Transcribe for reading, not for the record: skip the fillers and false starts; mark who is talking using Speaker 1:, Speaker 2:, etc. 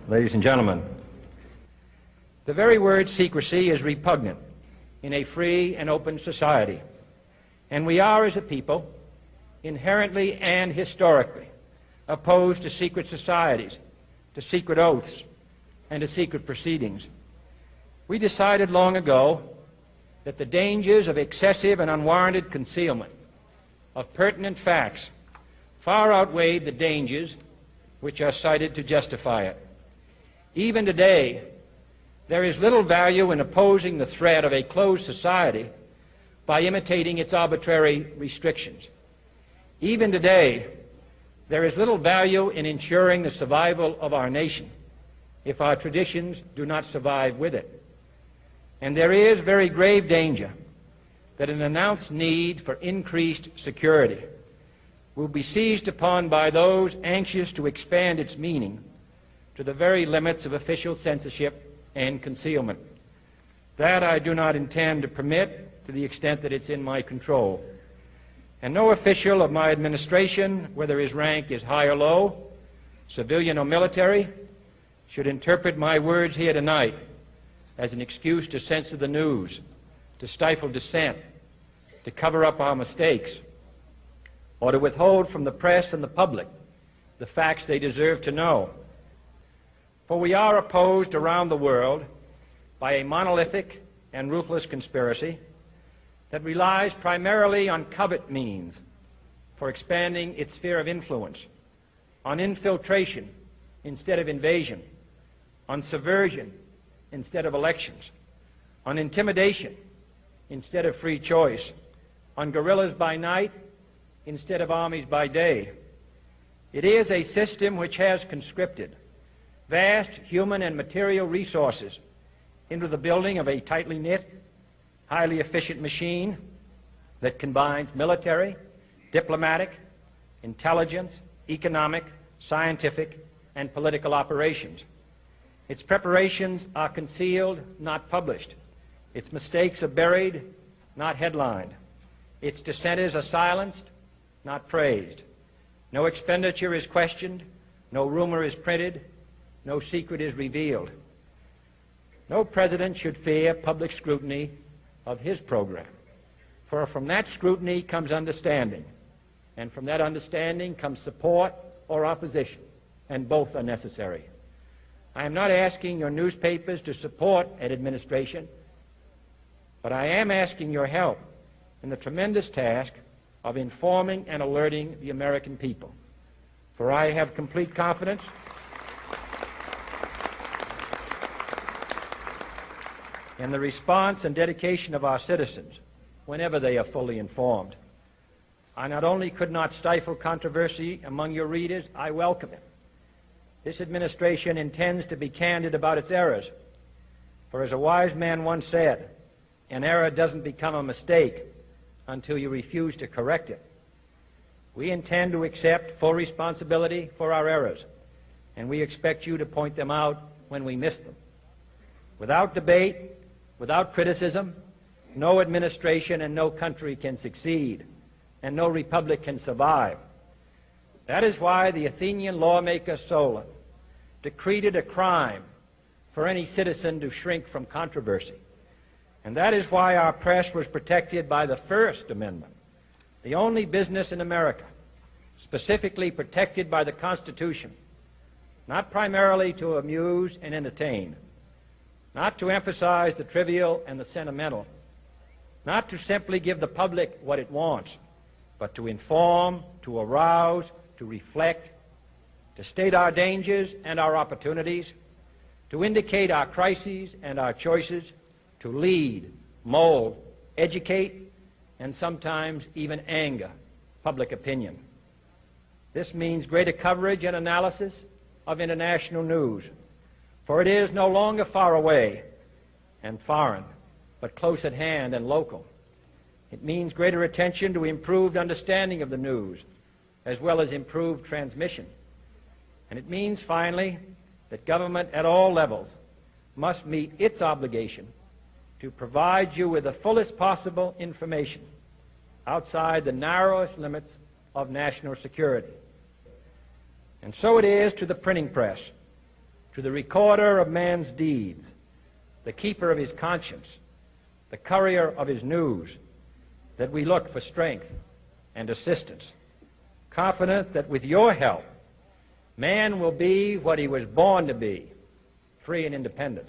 Speaker 1: ladies and gentlemen. The very word secrecy is repugnant in a free and open society, and we are, as a people, inherently and historically opposed to secret societies, to secret oaths, and to secret proceedings. We decided long ago that the dangers of excessive and unwarranted concealment of pertinent facts far outweighed the dangers which are cited to justify it. Even today, there is little value in opposing the threat of a closed society by imitating its arbitrary restrictions. Even today, there is little value in ensuring the survival of our nation if our traditions do not survive with it. And there is very grave danger that an announced need for increased security will be seized upon by those anxious to expand its meaning to the very limits of official censorship and concealment. That I do not intend to permit to the extent that it's in my control. And no official of my administration, whether his rank is high or low, civilian or military, should interpret my words here tonight as an excuse to censor the news, to stifle dissent, to cover up our mistakes, or to withhold from the press and the public the facts they deserve to know. For we are opposed around the world by a monolithic and ruthless conspiracy that relies primarily on covert means for expanding its sphere of influence, on infiltration instead of invasion, on subversion instead of elections, on intimidation instead of free choice, on guerrillas by night instead of armies by day. It is a system which has conscripted vast human and material resources into the building of a tightly knit, highly efficient machine that combines military, diplomatic, intelligence, economic, scientific, and political operations. Its preparations are concealed, not published. Its mistakes are buried, not headlined. Its dissenters are silenced, not praised. No expenditure is questioned, no rumor is printed, no secret is revealed. No president should fear public scrutiny of his program, for from that scrutiny comes understanding, and from that understanding comes support or opposition, and both are necessary. I am not asking your newspapers to support an administration, but I am asking your help in the tremendous task of informing and alerting the American people. For I have complete confidence in the response and dedication of our citizens whenever they are fully informed. I not only could not stifle controversy among your readers, I welcome it. This administration intends to be candid about its errors. For as a wise man once said, an error doesn't become a mistake until you refuse to correct it. We intend to accept full responsibility for our errors, and we expect you to point them out when we miss them. Without debate, without criticism, no administration and no country can succeed, and no republic can survive. That is why the Athenian lawmaker Solon decreed it a crime for any citizen to shrink from controversy. And that is why our press was protected by the First Amendment, the only business in America specifically protected by the Constitution, not primarily to amuse and entertain, not to emphasize the trivial and the sentimental, not to simply give the public what it wants, but to inform, to arouse, to reflect, to state our dangers and our opportunities, to indicate our crises and our choices, to lead, mold, educate, and sometimes even anger public opinion. This means greater coverage and analysis of international news, for it is no longer far away and foreign, but close at hand and local. It means greater attention to improved understanding of the news, as well as improved transmission. And it means, finally, that government at all levels must meet its obligation to provide you with the fullest possible information outside the narrowest limits of national security. And so it is to the printing press, to the recorder of man's deeds, the keeper of his conscience, the courier of his news, that we look for strength and assistance, confident that with your help, man will be what he was born to be, free and independent.